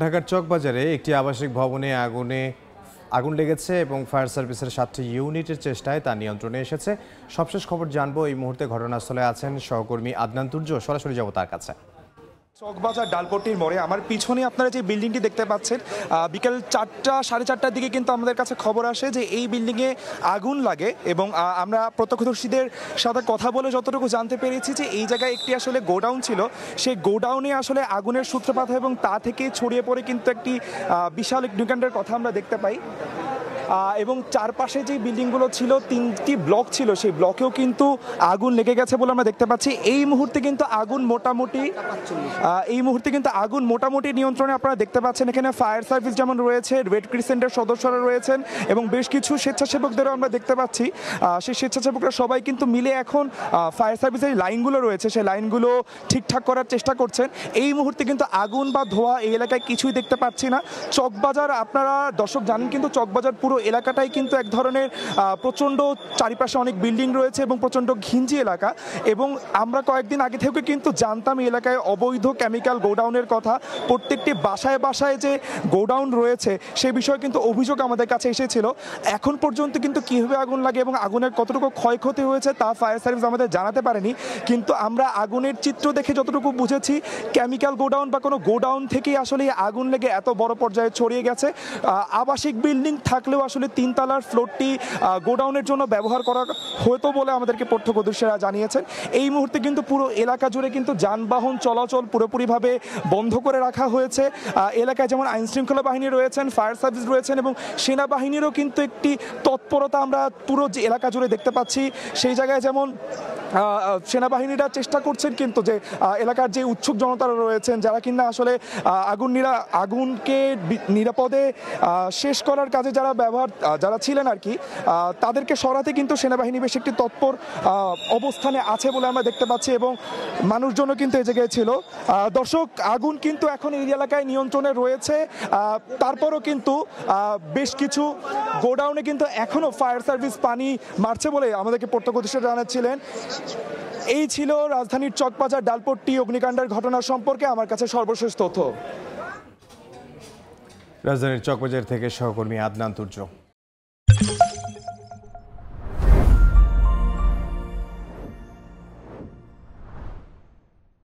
ঢাকার চকবাজারে একটি আবাসিক ভবনে আগুন লেগেছে এবং ফায়ার সার্ভিসের 7টি ইউনিটের চেষ্টায় তা নিয়ন্ত্রণে এসেছে। সবশেষ খবর জানবো, এই মুহূর্তে ঘটনাস্থলে আছেন সহকর্মী আদনান তুর্য। সরাসরি যাব তার কাছে। চকবাজার ডালপট্টির মোড়ে আমার পিছনে আপনারা যে বিল্ডিংটি দেখতে পাচ্ছেন, বিকেল 4টা সাড়ে 4টার দিকে কিন্তু আমাদের কাছে খবর আসে যে এই বিল্ডিংয়ে আগুন লাগে এবং আমরা প্রত্যক্ষদর্শীদের সাথে কথা বলে যতটুকু জানতে পেরেছি যে এই জায়গায় একটি আসলে গোডাউন ছিল, সেই গোডাউনে আসলে আগুনের সূত্রপাত হয় এবং তা থেকে ছড়িয়ে পড়ে কিন্তু একটি বিশাল অগ্নিকাণ্ডের কথা আমরা দেখতে পাই। এবং চারপাশে যে বিল্ডিংগুলো ছিল, 3টি ব্লক ছিল, সেই ব্লকেও কিন্তু আগুন লেগে গেছে বলে আমরা দেখতে পাচ্ছি। এই মুহূর্তে কিন্তু আগুন মোটামুটি নিয়ন্ত্রণে আপনারা দেখতে পাচ্ছেন। এখানে ফায়ার সার্ভিস যেমন রয়েছে, রেড ক্রিসেন্টের সদস্যরা রয়েছেন এবং বেশ কিছু স্বেচ্ছাসেবকদেরও আমরা দেখতে পাচ্ছি। সেই স্বেচ্ছাসেবকরা সবাই কিন্তু মিলে এখন ফায়ার সার্ভিসের লাইনগুলো রয়েছে, সেই লাইনগুলো ঠিকঠাক করার চেষ্টা করছেন। এই মুহূর্তে কিন্তু আগুন বা ধোঁয়া এই এলাকায় কিছুই দেখতে পাচ্ছি না। চকবাজার, আপনারা দর্শক জানেন কিন্তু চকবাজার পুরো এলাকাটাই কিন্তু এক ধরনের প্রচণ্ড, চারিপাশে অনেক বিল্ডিং রয়েছে এবং প্রচণ্ড ঘিঞ্জি এলাকা। এবং আমরা কয়েকদিন আগে থেকে কিন্তু জানতাম এই এলাকায় অবৈধ কেমিক্যাল গোডাউনের কথা। প্রত্যেকটি বাসায় বাসায় যে গোডাউন রয়েছে সেই বিষয়ে কিন্তু অভিযোগ আমাদের কাছে এসেছিল। এখন পর্যন্ত কিন্তু কীভাবে আগুন লাগে এবং আগুনের কতটুকু ক্ষয়ক্ষতি হয়েছে তা ফায়ার সার্ভিস আমাদের জানাতে পারেনি। কিন্তু আমরা আগুনের চিত্র দেখে যতটুকু বুঝেছি, কেমিক্যাল গোডাউন বা কোনো গোডাউন থেকেই আসলে আগুন লেগে এত বড় পর্যায়ে ছড়িয়ে গেছে। আবাসিক বিল্ডিং থাকলেও আসলে 3 তলার ফ্লোরটি গোডাউনের জন্য ব্যবহার করা হতো বলে আমাদেরকে প্রত্যক্ষদর্শীরা জানিয়েছেন। এই মুহূর্তে কিন্তু পুরো এলাকা জুড়ে কিন্তু যানবাহন চলাচল পুরোপুরিভাবে বন্ধ করে রাখা হয়েছে। এলাকায় যেমন আইনশৃঙ্খলা বাহিনী রয়েছেন, ফায়ার সার্ভিস রয়েছেন এবং সেনাবাহিনীরও কিন্তু একটি তৎপরতা আমরা পুরো যে এলাকা জুড়ে দেখতে পাচ্ছি। সেই জায়গায় যেমন সেনাবাহিনীরা চেষ্টা করছেন কিন্তু যে এলাকার যে উৎসুক জনতারা রয়েছেন, যারা কিনা আসলে আগুনকে নিরাপদে শেষ করার কাজে যারা ছিলেন আর কি, তাদেরকে সরাতে কিন্তু সেনাবাহিনী বেশ একটি তৎপর অবস্থানে আছে বলে আমরা দেখতে পাচ্ছি এবং মানুষজনও কিন্তু এই জায়গায় ছিল। দর্শক, আগুন কিন্তু এখন এই এলাকায় নিয়ন্ত্রণে রয়েছে। তারপরও কিন্তু বেশ কিছু গোডাউনে কিন্তু এখনও ফায়ার সার্ভিস পানি মারছে বলে আমাদেরকে প্রত্যক্ষদর্শীরা জানাচ্ছিলেন। এই ছিল রাজধানীর চকবাজার ডালপট্টি অগ্নিকাণ্ডের ঘটনা সম্পর্কে আমার কাছে সর্বশেষ তথ্য। রাজধানীর চকবাজার থেকে সহকর্মী আদনান তুর্য।